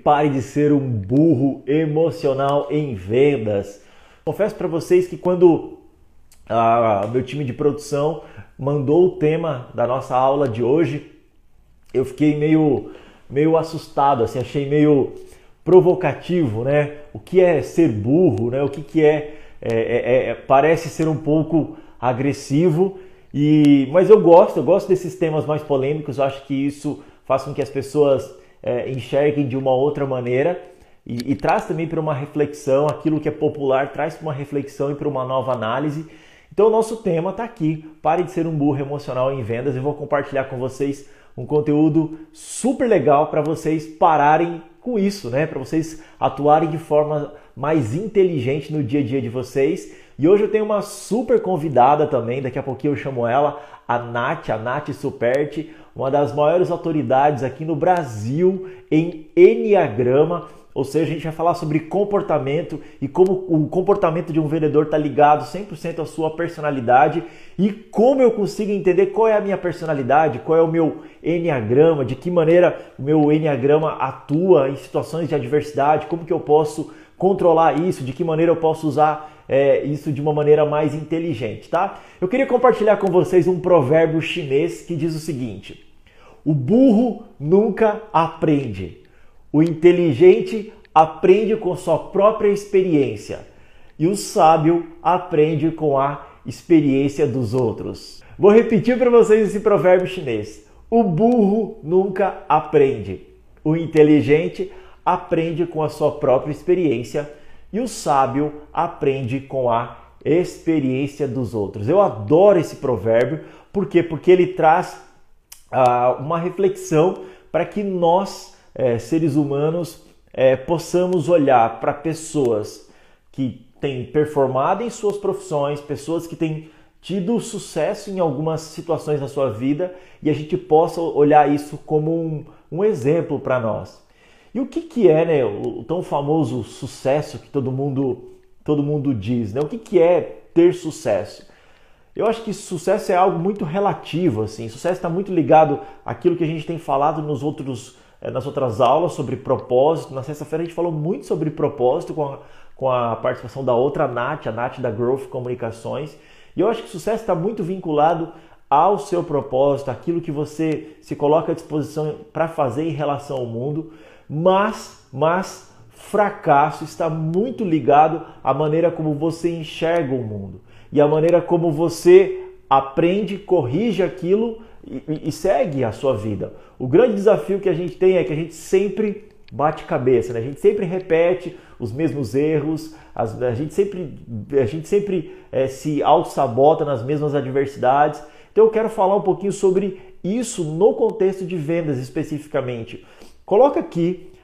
pare de ser um burro emocional em vendas. Confesso para vocês que quando meu time de produção mandou o tema da nossa aula de hoje, eu fiquei meio assustado, assim, achei meio provocativo, né? O que é ser burro, né? O que parece ser um pouco agressivo, mas eu gosto desses temas mais polêmicos. Eu acho que isso faz com que as pessoas enxerguem de uma outra maneira e traz também para uma reflexão, aquilo que é popular traz para uma reflexão e para uma nova análise. Então o nosso tema está aqui, pare de ser um burro emocional em vendas. Eu vou compartilhar com vocês um conteúdo super legal para vocês pararem com isso, né? Para vocês atuarem de forma mais inteligente no dia a dia de vocês. E hoje eu tenho uma super convidada também, daqui a pouquinho eu chamo ela, a Nath Superti, uma das maiores autoridades aqui no Brasil em Enneagrama. Ou seja, a gente vai falar sobre comportamento e como o comportamento de um vendedor está ligado 100% à sua personalidade e como eu consigo entender qual é a minha personalidade, qual é o meu Enneagrama, de que maneira o meu Enneagrama atua em situações de adversidade, como que eu posso controlar isso, de que maneira eu posso usar isso de uma maneira mais inteligente, tá? Eu queria compartilhar com vocês um provérbio chinês que diz o seguinte: o burro nunca aprende. O inteligente aprende com sua própria experiência e o sábio aprende com a experiência dos outros. Vou repetir para vocês esse provérbio chinês. O burro nunca aprende. O inteligente aprende com a sua própria experiência e o sábio aprende com a experiência dos outros. Eu adoro esse provérbio. Por quê? Porque ele traz uma reflexão para que nós, seres humanos, possamos olhar para pessoas que têm performado em suas profissões, pessoas que têm tido sucesso em algumas situações na sua vida e a gente possa olhar isso como um exemplo para nós. E o que é, né, o tão famoso sucesso que todo mundo diz, né? O que é ter sucesso? Eu acho que sucesso é algo muito relativo, assim. Sucesso está muito ligado àquilo que a gente tem falado nas outras aulas sobre propósito. Na sexta-feira a gente falou muito sobre propósito com a participação da outra Nath, a Nath da Growth Comunicações. E eu acho que sucesso está muito vinculado ao seu propósito, aquilo que você se coloca à disposição para fazer em relação ao mundo. Mas fracasso está muito ligado à maneira como você enxerga o mundo e a maneira como você aprende, corrige aquilo e segue a sua vida. O grande desafio que a gente tem é que a gente sempre bate cabeça, né? A gente sempre repete os mesmos erros, a gente sempre se auto-sabota nas mesmas adversidades. Então eu quero falar um pouquinho sobre isso no contexto de vendas especificamente. Coloca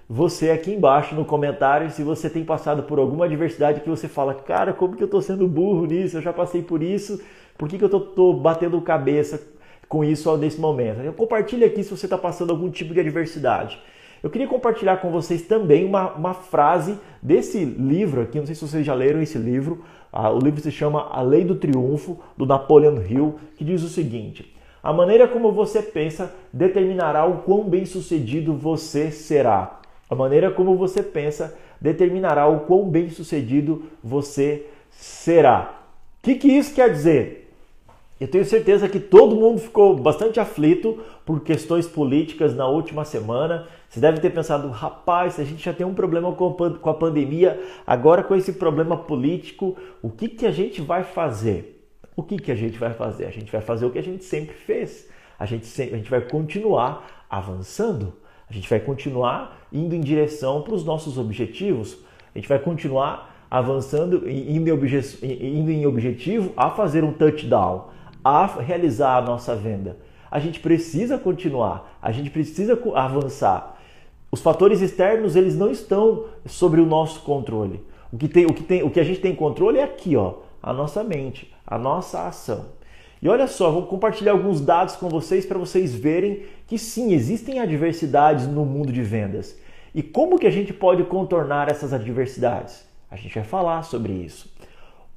você aqui embaixo no comentário se você tem passado por alguma adversidade que você fala: cara, como que eu estou sendo burro nisso? Eu já passei por isso, por que eu estou batendo cabeça com isso nesse momento? Compartilha aqui se você está passando algum tipo de adversidade. Eu queria compartilhar com vocês também uma frase desse livro aqui, não sei se vocês já leram esse livro. O livro se chama A Lei do Triunfo, do Napoleon Hill, que diz o seguinte: a maneira como você pensa determinará o quão bem-sucedido você será. A maneira como você pensa determinará o quão bem-sucedido você será. O que isso quer dizer? Eu tenho certeza que todo mundo ficou bastante aflito por questões políticas na última semana. Você deve ter pensado: rapaz, a gente já tem um problema com a pandemia, agora com esse problema político, o que a gente vai fazer? O que a gente vai fazer? A gente vai fazer o que a gente sempre fez. A gente vai continuar avançando. A gente vai continuar indo em direção para os nossos objetivos. A gente vai continuar avançando, indo em objetivo a fazer um touchdown, a realizar a nossa venda. A gente precisa continuar, a gente precisa avançar. Os fatores externos, eles não estão sobre o nosso controle. O que a gente tem controle é aqui, ó, a nossa mente, a nossa ação. E olha só, vou compartilhar alguns dados com vocês para vocês verem que sim, existem adversidades no mundo de vendas. E como que a gente pode contornar essas adversidades? A gente vai falar sobre isso.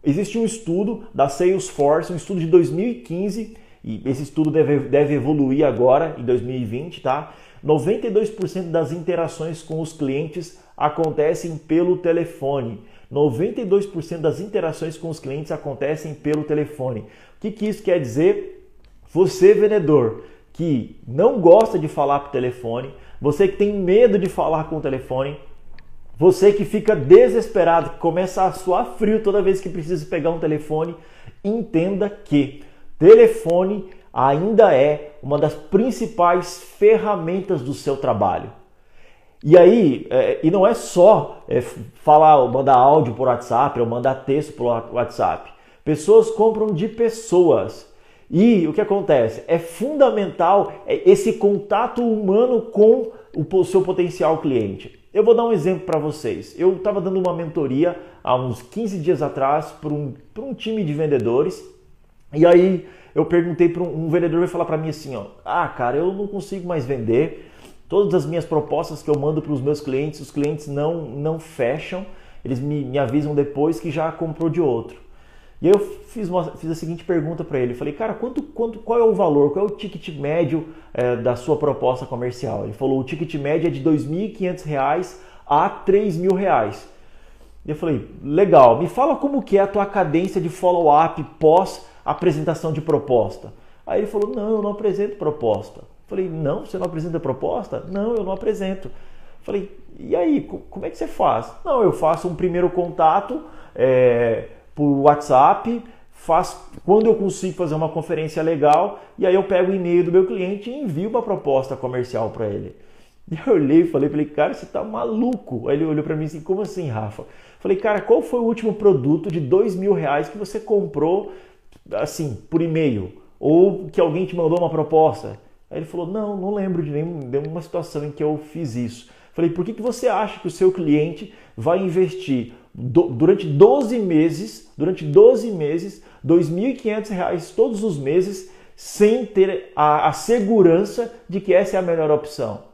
Existe um estudo da Salesforce, um estudo de 2015, e esse estudo deve evoluir agora, em 2020, tá? 92% das interações com os clientes acontecem pelo telefone. 92% das interações com os clientes acontecem pelo telefone. O que isso quer dizer? Você, vendedor, que não gosta de falar por telefone, você que tem medo de falar com o telefone, você que fica desesperado, que começa a suar frio toda vez que precisa pegar um telefone, entenda que telefone ainda é uma das principais ferramentas do seu trabalho. E aí, e não é só falar, mandar áudio por WhatsApp ou mandar texto por WhatsApp. Pessoas compram de pessoas. E o que acontece? É fundamental esse contato humano com o seu potencial cliente. Eu vou dar um exemplo para vocês. Eu estava dando uma mentoria há uns 15 dias atrás para um time de vendedores. E aí eu perguntei para um vendedor, vai falar para mim assim, ó, cara, eu não consigo mais vender. Todas as minhas propostas que eu mando para os meus clientes, os clientes não fecham. Eles me avisam depois que já comprou de outro. E aí eu fiz a seguinte pergunta para ele. Falei, cara, qual é o valor, qual é o ticket médio da sua proposta comercial? Ele falou, o ticket médio é de R$ 2.500 a R$ 3.000. E eu falei, legal, me fala como que é a tua cadência de follow-up pós apresentação de proposta. Aí ele falou, não, eu não apresento proposta. Eu falei, não, você não apresenta proposta? Não, eu não apresento. Eu falei, e aí, como é que você faz? Não, eu faço um primeiro contato por WhatsApp, quando eu consigo fazer uma conferência legal, e aí eu pego o e-mail do meu cliente e envio uma proposta comercial para ele. E eu olhei e falei, cara, você tá maluco? Aí ele olhou para mim assim, como assim, Rafa? Eu falei, cara, qual foi o último produto de R$ 2.000 que você comprou, assim, por e-mail? Ou que alguém te mandou uma proposta? Aí ele falou, não lembro de nenhuma situação em que eu fiz isso. Falei, por que você acha que o seu cliente vai investir durante 12 meses, R$ 2.500 todos os meses, sem ter a segurança de que essa é a melhor opção?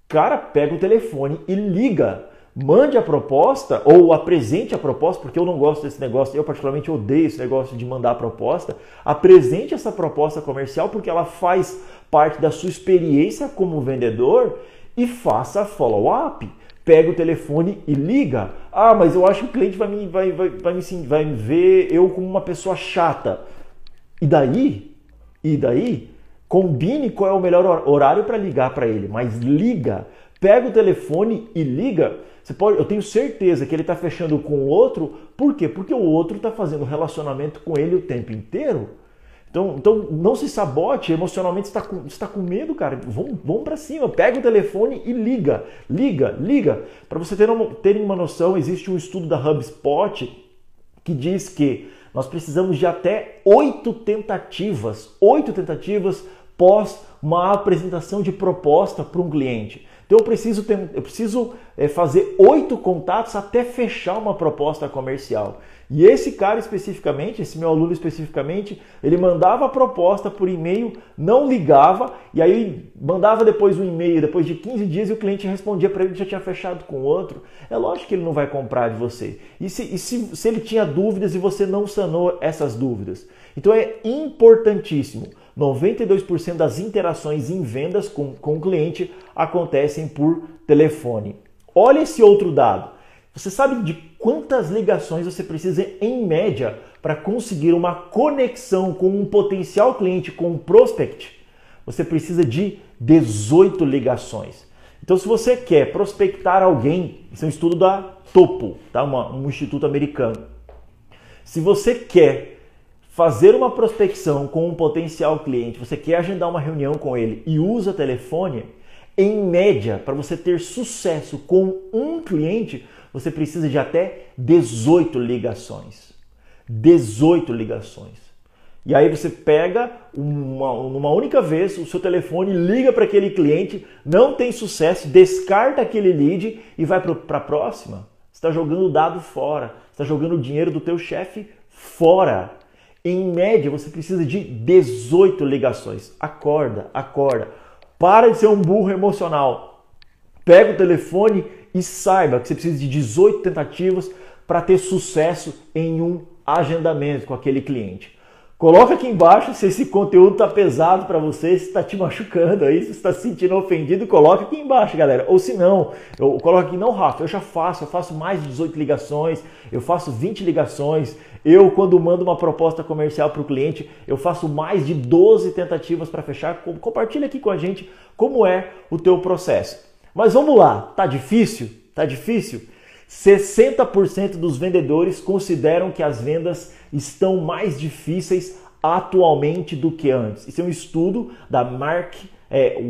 Cara, pega o telefone e liga. Mande a proposta ou apresente a proposta, porque eu não gosto desse negócio, eu particularmente odeio esse negócio de mandar a proposta. Apresente essa proposta comercial porque ela faz parte da sua experiência como vendedor e faça follow-up. Pega o telefone e liga. Mas eu acho que o cliente vai me ver eu como uma pessoa chata. E daí? Combine qual é o melhor horário para ligar para ele, mas liga. Pega o telefone e liga. Eu tenho certeza que ele está fechando com o outro. Por quê? Porque o outro está fazendo relacionamento com ele o tempo inteiro. Então não se sabote emocionalmente. Você está com medo, cara. Vamos para cima. Pega o telefone e liga. Liga. Para você terem uma noção, existe um estudo da HubSpot que diz que nós precisamos de até 8 tentativas pós uma apresentação de proposta para um cliente. Então eu preciso fazer 8 contatos até fechar uma proposta comercial. E esse cara especificamente, esse meu aluno especificamente, ele mandava a proposta por e-mail, não ligava, e aí mandava depois um e-mail, depois de 15 dias, e o cliente respondia para ele que já tinha fechado com outro. É lógico que ele não vai comprar de você. E se ele tinha dúvidas e você não sanou essas dúvidas? Então é importantíssimo. 92% das interações em vendas com o cliente acontecem por telefone. Olha esse outro dado. Você sabe de quantas ligações você precisa, em média, para conseguir uma conexão com um potencial cliente, com um prospect? Você precisa de 18 ligações. Então, se você quer prospectar alguém, isso é um estudo da Topo, tá? Um instituto americano. Se você quer fazer uma prospecção com um potencial cliente, você quer agendar uma reunião com ele e usa telefone, em média, para você ter sucesso com um cliente, você precisa de até 18 ligações. 18 ligações. E aí você pega numa única vez o seu telefone, liga para aquele cliente, não tem sucesso, descarta aquele lead e vai para a próxima. Você está jogando o dado fora, você está jogando o dinheiro do teu chefe fora. Em média, você precisa de 18 ligações. Acorda. Para de ser um burro emocional. Pega o telefone e saiba que você precisa de 18 tentativas para ter sucesso em um agendamento com aquele cliente. Coloca aqui embaixo se esse conteúdo tá pesado para você, se está te machucando aí, se está se sentindo ofendido, coloca aqui embaixo, galera. Ou se não, eu coloco aqui, não, Rafa, eu faço mais de 18 ligações, eu faço 20 ligações, eu quando mando uma proposta comercial para o cliente, eu faço mais de 12 tentativas para fechar. Compartilha aqui com a gente como é o teu processo. Mas vamos lá, tá difícil? Tá difícil? 60% dos vendedores consideram que as vendas estão mais difíceis atualmente do que antes. Isso é um estudo da Mark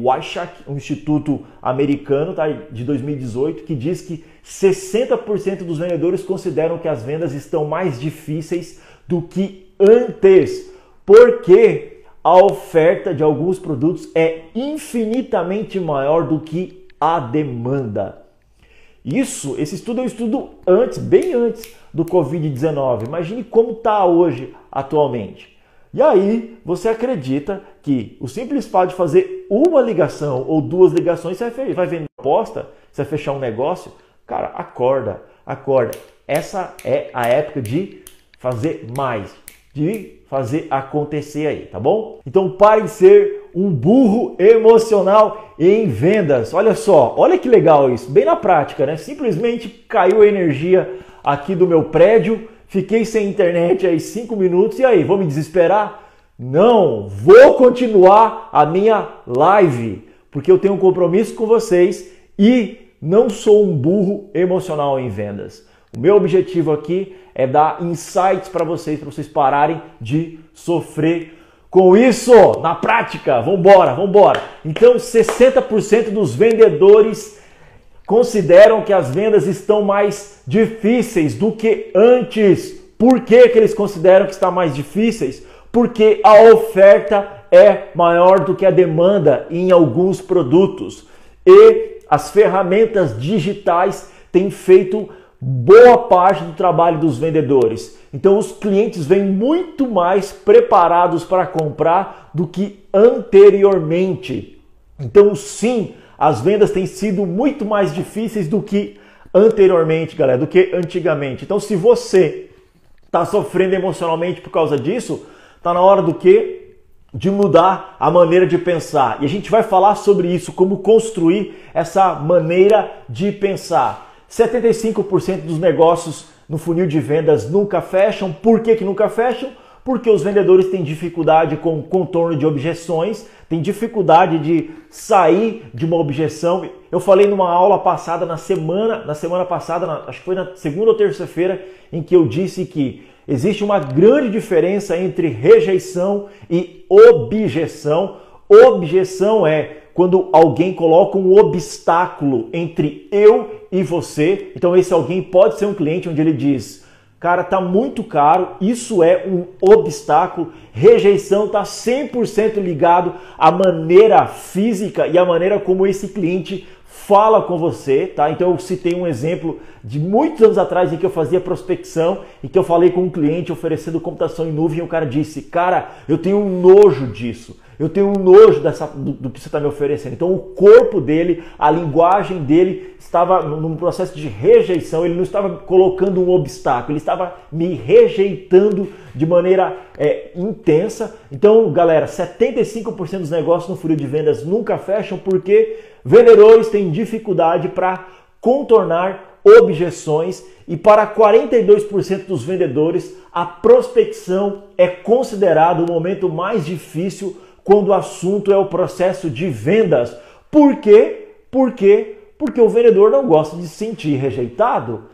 Wyshak, um instituto americano, tá, de 2018, que diz que 60% dos vendedores consideram que as vendas estão mais difíceis do que antes, porque a oferta de alguns produtos é infinitamente maior do que a demanda. Esse estudo é um estudo bem antes do Covid-19. Imagine como está hoje, atualmente. E aí, você acredita que o simples fato de fazer uma ligação ou 2 ligações, você vai vender uma aposta, você vai fechar um negócio? Cara, acorda. Essa é a época de fazer mais, de fazer acontecer aí, tá bom? Então pare de ser um burro emocional em vendas. Olha só, olha que legal isso, bem na prática, né? Simplesmente caiu a energia aqui do meu prédio, fiquei sem internet aí 5 minutos, e aí, vou me desesperar? Não, vou continuar a minha live, porque eu tenho um compromisso com vocês e não sou um burro emocional em vendas. O meu objetivo aqui é dar insights para vocês pararem de sofrer com isso na prática. Vambora. Então, 60% dos vendedores consideram que as vendas estão mais difíceis do que antes. Por que eles consideram que estão mais difíceis? Porque a oferta é maior do que a demanda em alguns produtos. E as ferramentas digitais têm feito boa parte do trabalho dos vendedores. Então os clientes vêm muito mais preparados para comprar do que anteriormente. Então sim, as vendas têm sido muito mais difíceis do que anteriormente, galera, do que antigamente. Então se você está sofrendo emocionalmente por causa disso, está na hora do quê? De mudar a maneira de pensar. E a gente vai falar sobre isso, como construir essa maneira de pensar. 75% dos negócios no funil de vendas nunca fecham. Por que nunca fecham? Porque os vendedores têm dificuldade com o contorno de objeções, têm dificuldade de sair de uma objeção. Eu falei numa aula passada, na semana passada, acho que foi na segunda ou terça-feira, em que eu disse que existe uma grande diferença entre rejeição e objeção. Objeção é quando alguém coloca um obstáculo entre eu e você. Então esse alguém pode ser um cliente onde ele diz: cara, tá muito caro, isso é um obstáculo. Rejeição tá 100% ligado à maneira física e à maneira como esse cliente fala com você, tá? Então eu citei um exemplo de muitos anos atrás em que eu fazia prospecção e que eu falei com um cliente oferecendo computação em nuvem e o cara disse: cara, eu tenho um nojo disso. Eu tenho um nojo do que você está me oferecendo. Então o corpo dele, a linguagem dele estava num processo de rejeição. Ele não estava colocando um obstáculo, ele estava me rejeitando de maneira intensa. Então, galera, 75% dos negócios no funil de vendas nunca fecham porque vendedores têm dificuldade para contornar objeções, e para 42% dos vendedores a prospecção é considerado o momento mais difícil quando o assunto é o processo de vendas. Por quê? Porque o vendedor não gosta de se sentir rejeitado.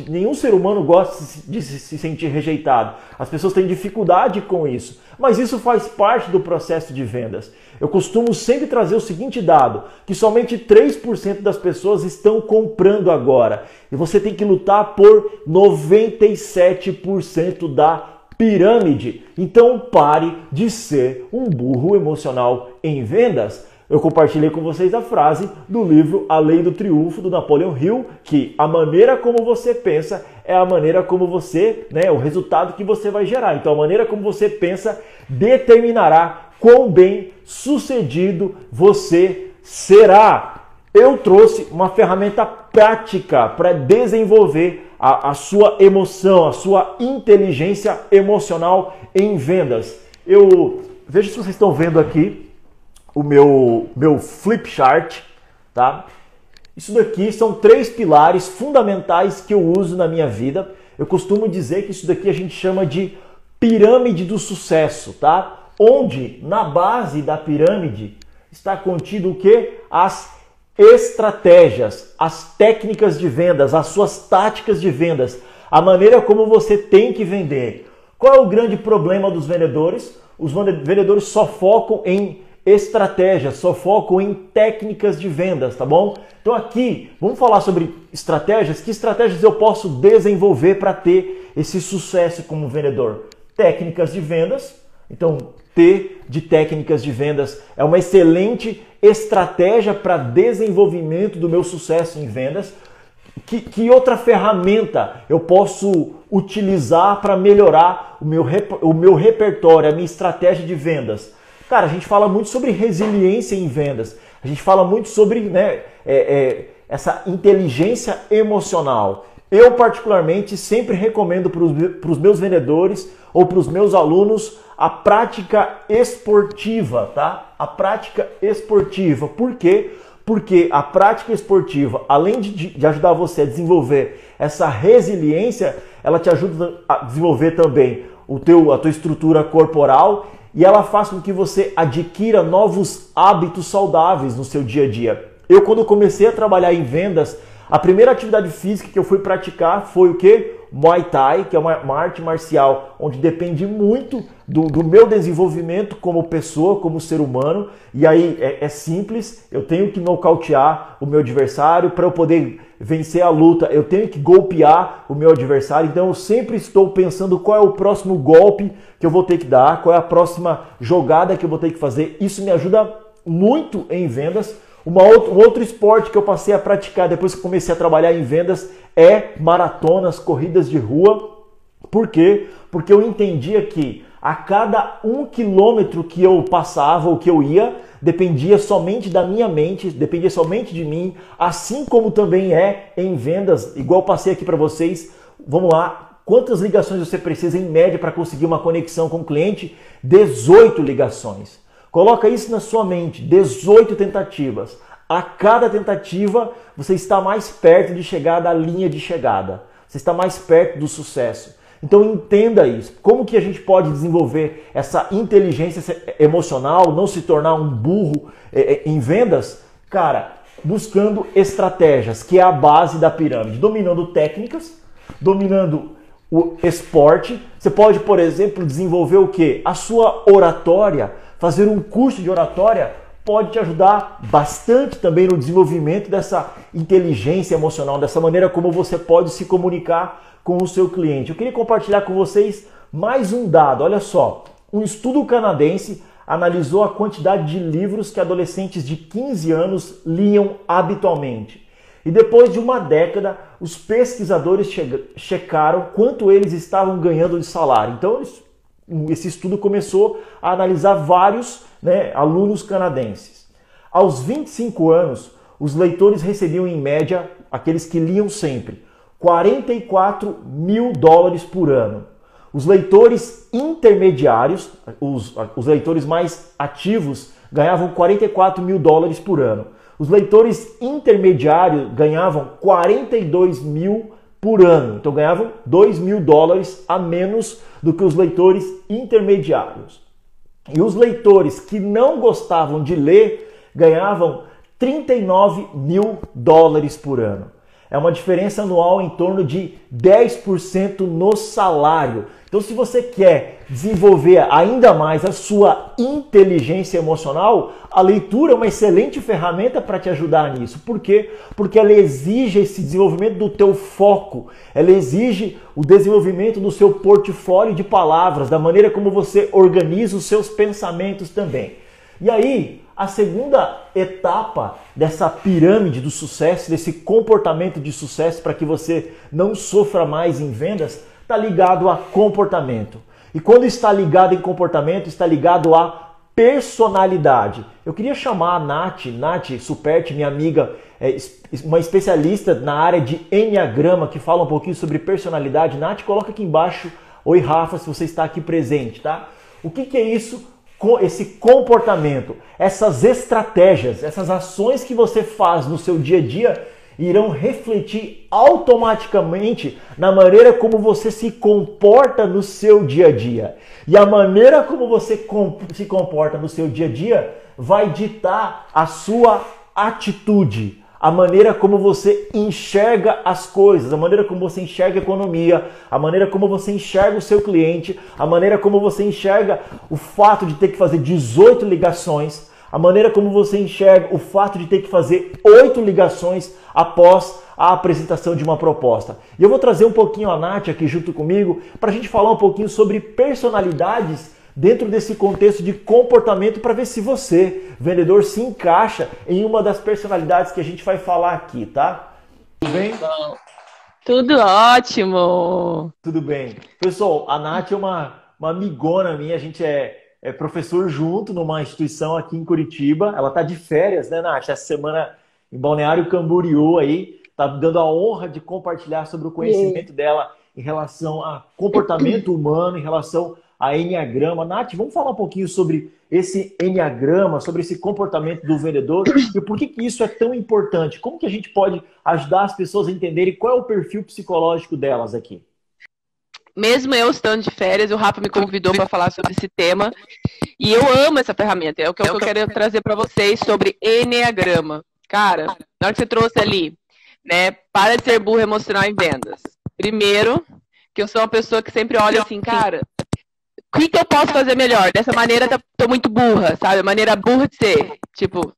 Nenhum ser humano gosta de se sentir rejeitado. As pessoas têm dificuldade com isso. Mas isso faz parte do processo de vendas. Eu costumo sempre trazer o seguinte dado, que somente 3% das pessoas estão comprando agora. E você tem que lutar por 97% da pirâmide. Então pare de ser um burro emocional em vendas. Eu compartilhei com vocês a frase do livro A Lei do Triunfo, do Napoleon Hill, que a maneira como você pensa é a maneira como você, o resultado que você vai gerar. Então a maneira como você pensa determinará quão bem sucedido você será. eu trouxe uma ferramenta prática para desenvolver a sua emoção, a sua inteligência emocional em vendas. Veja se vocês estão vendo aqui o meu flip chart, tá? Isso daqui são 3 pilares fundamentais que eu uso na minha vida. Eu costumo dizer que isso daqui a gente chama de pirâmide do sucesso, tá? Onde na base da pirâmide está contido o quê? As estratégias, as técnicas de vendas, as suas táticas de vendas, a maneira como você tem que vender. Qual é o grande problema dos vendedores? Os vendedores só focam em estratégias, só focam em técnicas de vendas, tá bom? Então aqui, vamos falar sobre estratégias. Que estratégias eu posso desenvolver para ter esse sucesso como vendedor? Técnicas de vendas. Então, T de técnicas de vendas é uma excelente estratégia para desenvolvimento do meu sucesso em vendas. Que outra ferramenta eu posso utilizar para melhorar o meu repertório, a minha estratégia de vendas? Cara, a gente fala muito sobre resiliência em vendas. A gente fala muito sobre essa inteligência emocional. Eu, particularmente, sempre recomendo para os meus vendedores ou para os meus alunos a prática esportiva, tá? A prática esportiva. Por quê? Porque a prática esportiva, além de ajudar você a desenvolver essa resiliência, ela te ajuda a desenvolver também a tua estrutura corporal e ela faz com que você adquira novos hábitos saudáveis no seu dia a dia. Eu, quando comecei a trabalhar em vendas, a primeira atividade física que eu fui praticar foi o quê? Muay Thai, que é uma arte marcial onde depende muito do meu desenvolvimento como pessoa, como ser humano. E aí é simples, eu tenho que nocautear o meu adversário. Para eu poder vencer a luta, eu tenho que golpear o meu adversário. Então eu sempre estou pensando qual é o próximo golpe que eu vou ter que dar, qual é a próxima jogada que eu vou ter que fazer. Isso me ajuda muito em vendas. Um outro esporte que eu passei a praticar depois que comecei a trabalhar em vendas é maratonas, corridas de rua. Por quê? Porque eu entendia que a cada 1 quilômetro que eu passava ou que eu ia, dependia somente da minha mente, dependia somente de mim, assim como também é em vendas, igual eu passei aqui para vocês. Vamos lá, quantas ligações você precisa em média para conseguir uma conexão com o cliente? 18 ligações. Coloca isso na sua mente, 18 tentativas. A cada tentativa, você está mais perto de chegar da linha de chegada. Você está mais perto do sucesso. Então entenda isso. Como que a gente pode desenvolver essa inteligência emocional, não se tornar um burro em vendas? Cara, buscando estratégias, que é a base da pirâmide. Dominando técnicas, dominando o esporte. Você pode, por exemplo, desenvolver o quê? A sua oratória. Fazer um curso de oratória pode te ajudar bastante também no desenvolvimento dessa inteligência emocional, dessa maneira como você pode se comunicar com o seu cliente. Eu queria compartilhar com vocês mais um dado. Olha só, um estudo canadense analisou a quantidade de livros que adolescentes de 15 anos liam habitualmente. E depois de uma década, os pesquisadores checaram quanto eles estavam ganhando de salário. Então, esse estudo começou a analisar vários alunos canadenses. Aos 25 anos, os leitores recebiam em média, aqueles que liam sempre, $44 mil por ano. Os leitores intermediários, os leitores mais ativos, ganhavam $44 mil por ano. Os leitores intermediários ganhavam 42 mil por ano. Então ganhavam $2 mil a menos do que os leitores intermediários. E os leitores que não gostavam de ler ganhavam 39 mil por ano. É uma diferença anual em torno de 10% no salário. Então, se você quer desenvolver ainda mais a sua inteligência emocional, a leitura é uma excelente ferramenta para te ajudar nisso. Por quê? Porque ela exige esse desenvolvimento do teu foco, ela exige o desenvolvimento do seu portfólio de palavras, da maneira como você organiza os seus pensamentos também. E aí, a segunda etapa dessa pirâmide do sucesso, desse comportamento de sucesso para que você não sofra mais em vendas, está ligado a comportamento. E quando está ligado em comportamento, está ligado a personalidade. Eu queria chamar a Nath Superti, minha amiga, uma especialista na área de Enneagrama, que fala um pouquinho sobre personalidade. Nath, coloca aqui embaixo, oi Rafa, se você está aqui presente, tá? O que é isso? Esse comportamento, essas estratégias, essas ações que você faz no seu dia a dia irão refletir automaticamente na maneira como você se comporta no seu dia a dia. E a maneira como você se comporta no seu dia a dia vai ditar a sua atitude, a maneira como você enxerga as coisas, a maneira como você enxerga a economia, a maneira como você enxerga o seu cliente, a maneira como você enxerga o fato de ter que fazer 18 ligações, a maneira como você enxerga o fato de ter que fazer 8 ligações após a apresentação de uma proposta. E eu vou trazer um pouquinho a Nath aqui junto comigo para a gente falar um pouquinho sobre personalidades dentro desse contexto de comportamento para ver se você, vendedor, se encaixa em uma das personalidades que a gente vai falar aqui, tá? Tudo bem? Tudo ótimo! Tudo bem. Pessoal, a Nath é uma amigona minha, a gente é professor junto numa instituição aqui em Curitiba. Ela tá de férias, né, Nath? Essa semana em Balneário Camboriú aí, tá me dando a honra de compartilhar sobre o conhecimento dela em relação a comportamento humano, em relação a Enneagrama. Nath, vamos falar um pouquinho sobre esse Enneagrama, sobre esse comportamento do vendedor e por que isso é tão importante? Como que a gente pode ajudar as pessoas a entenderem qual é o perfil psicológico delas aqui? Mesmo eu estando de férias, o Rafa me convidou para falar sobre esse tema e eu amo essa ferramenta. É o que eu quero trazer para vocês sobre Enneagrama. Cara, na hora que você trouxe ali, né, para de ser burro emocional em vendas. Primeiro, que eu sou uma pessoa que sempre olha assim, cara, o que eu posso fazer melhor? Dessa maneira, tô muito burra, sabe? Maneira burra de ser. Tipo,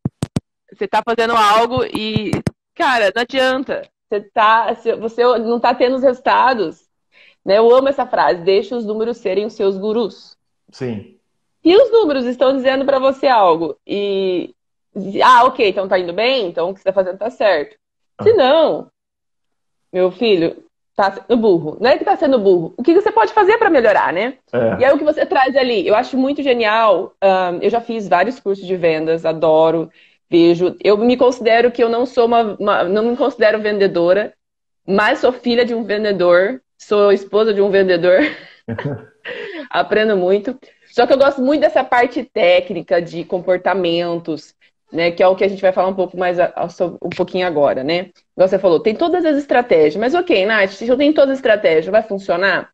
você tá fazendo algo e, cara, não adianta. Você não tá tendo os resultados. Né? Eu amo essa frase, deixa os números serem os seus gurus. Sim. E os números estão dizendo para você algo. Ok, então tá indo bem, então o que você tá fazendo tá certo. Se não, meu filho, tá sendo burro. Não é que tá sendo burro. O que você pode fazer para melhorar, né? E aí o que você traz ali, eu acho muito genial. Eu já fiz vários cursos de vendas, adoro, vejo. Eu me considero que eu não sou não me considero vendedora, mas sou filha de um vendedor. Sou esposa de um vendedor, aprendo muito. Só que eu gosto muito dessa parte técnica de comportamentos, né? Que é o que a gente vai falar um pouco mais um pouquinho agora, né? Igual você falou, tem todas as estratégias. Mas ok, Nath, se eu tenho todas as estratégias, vai funcionar?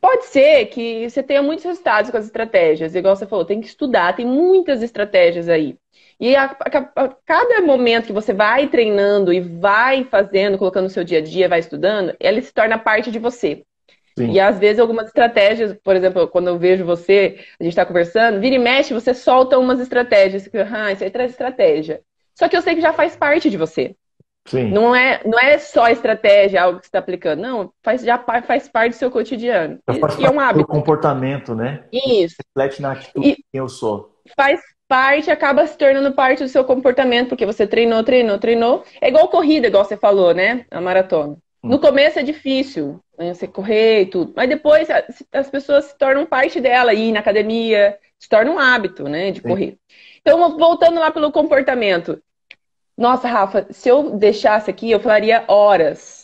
Pode ser que você tenha muitos resultados com as estratégias. Igual você falou, tem que estudar, tem muitas estratégias aí. E a cada momento que você vai treinando e vai fazendo, colocando no seu dia a dia, vai estudando, ela se torna parte de você. Sim. E às vezes algumas estratégias, por exemplo, quando eu vejo você, a gente está conversando, vira e mexe, você solta umas estratégias. Isso aí traz estratégia. Só que eu sei que já faz parte de você. Sim. Não é só estratégia, algo que você está aplicando. Não, já faz parte do seu cotidiano. E é um hábito. O comportamento, né? Isso. Reflete na atitude de quem eu sou. Faz parte, acaba se tornando parte do seu comportamento, porque você treinou. É igual corrida, igual você falou, né? A maratona. No começo é difícil, né? Você correr e tudo. Mas depois as pessoas se tornam parte dela, ir na academia, se torna um hábito, né? De correr. Então, voltando lá pelo comportamento. Nossa, Rafa, se eu deixasse aqui, eu falaria horas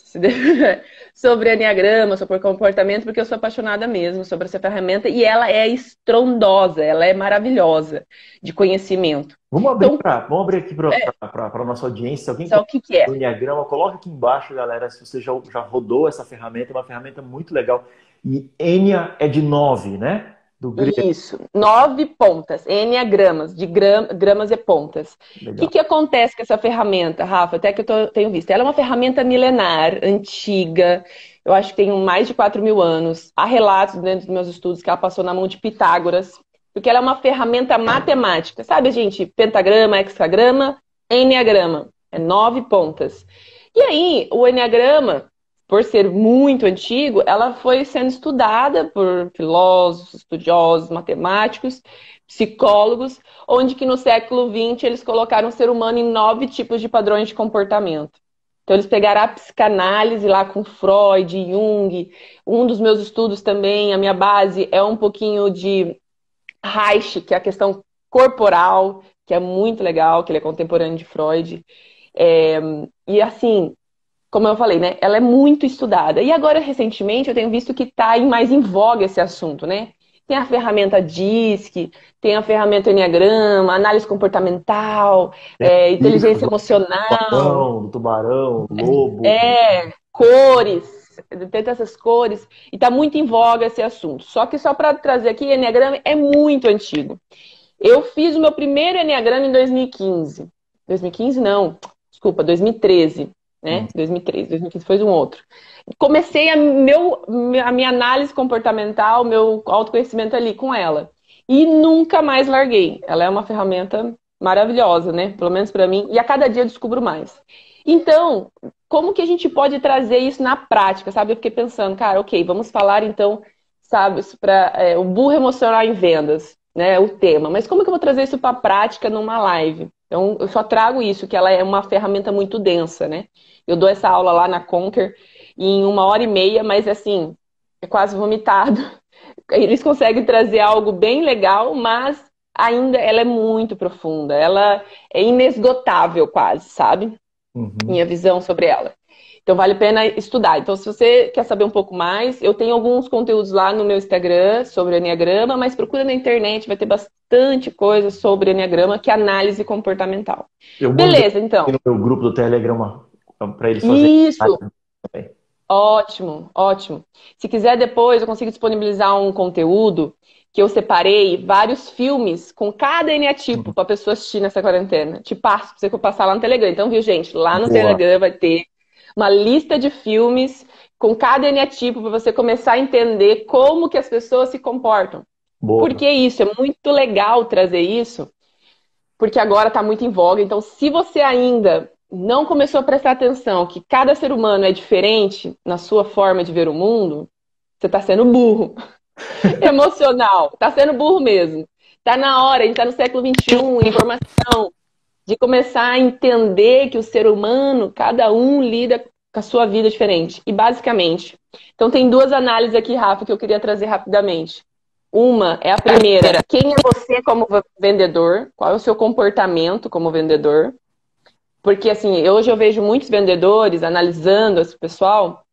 sobre Enneagrama, sobre comportamento, porque eu sou apaixonada mesmo sobre essa ferramenta e ela é estrondosa, ela é maravilhosa de conhecimento. Vamos abrir aqui para a nossa audiência. Alguém o que é? O Enneagrama, coloca aqui embaixo, galera, se você já rodou essa ferramenta, é uma ferramenta muito legal. E Enia é de 9, né? Isso, 9 pontas, Enneagramas, de gramas e pontas. O que acontece com essa ferramenta, Rafa? Até que eu tenho visto. Ela é uma ferramenta milenar, antiga, eu acho que tem mais de 4.000 anos. Há relatos dentro dos meus estudos que ela passou na mão de Pitágoras, porque ela é uma ferramenta matemática. Sabe, gente? Pentagrama, hexagrama, Enneagrama. É 9 pontas. E aí, o Enneagrama, por ser muito antigo, ela foi sendo estudada por filósofos, estudiosos, matemáticos, psicólogos, onde que no século XX eles colocaram o ser humano em 9 tipos de padrões de comportamento. Então eles pegaram a psicanálise lá com Freud, Jung. Um dos meus estudos também, a minha base é um pouquinho de Reich, que é a questão corporal, que é muito legal, que ele é contemporâneo de Freud. É, e assim, como eu falei, né? Ela é muito estudada. E agora, recentemente, eu tenho visto que está mais em voga esse assunto, né? Tem a ferramenta DISC, tem a ferramenta Enneagrama, análise comportamental, Tem isso inteligência emocional, do tubarão, do lobo. cores, tem essas cores. E está muito em voga esse assunto. Só que só para trazer aqui, Enneagrama é muito antigo. Eu fiz o meu primeiro Enneagrama em 2015. 2015 não, desculpa, 2013, né? 2013, 2015 foi um outro. Comecei a minha análise comportamental, meu autoconhecimento ali com ela. E nunca mais larguei. Ela é uma ferramenta maravilhosa, né? Pelo menos para mim. E a cada dia eu descubro mais. Então, como que a gente pode trazer isso na prática, sabe? Eu fiquei pensando, cara, ok, vamos falar então, sabe, para o burro emocional em vendas, né? O tema. Mas como que eu vou trazer isso para a prática numa live? Então, eu só trago isso, que ela é uma ferramenta muito densa, né? Eu dou essa aula lá na Conquer em 1h30, mas assim, é quase vomitado. Eles conseguem trazer algo bem legal, mas ainda ela é muito profunda. Ela é inesgotável quase, sabe? Uhum. Minha visão sobre ela. Então vale a pena estudar. Então, se você quer saber um pouco mais, eu tenho alguns conteúdos lá no meu Instagram sobre Enneagrama, mas procura na internet, vai ter bastante coisa sobre Enneagrama, que é análise comportamental. Eu mando Beleza, então. no meu grupo do Telegram para eles fazerem. Isso, Também. ótimo, ótimo. Se quiser depois, eu consigo disponibilizar um conteúdo que eu separei vários filmes com cada eneatipo para a pessoa assistir nessa quarentena. Te passo, pra você passar lá no Telegram. Então, viu, gente? Lá no Boa, Telegram vai ter uma lista de filmes com cada eneatipo para você começar a entender como que as pessoas se comportam. Por boa. que isso? É muito legal trazer isso, porque agora está muito em voga. Então, se você ainda não começou a prestar atenção que cada ser humano é diferente na sua forma de ver o mundo, você está sendo burro. Emocional. Está sendo burro mesmo. Está na hora, a gente está no século XXI, informação, de começar a entender que o ser humano, cada um lida com a sua vida diferente. E basicamente, então tem duas análises aqui, Rafa, que eu queria trazer rapidamente. Uma é a primeira, quem é você como vendedor? Qual é o seu comportamento como vendedor? Porque assim, hoje eu vejo muitos vendedores analisando esse pessoal,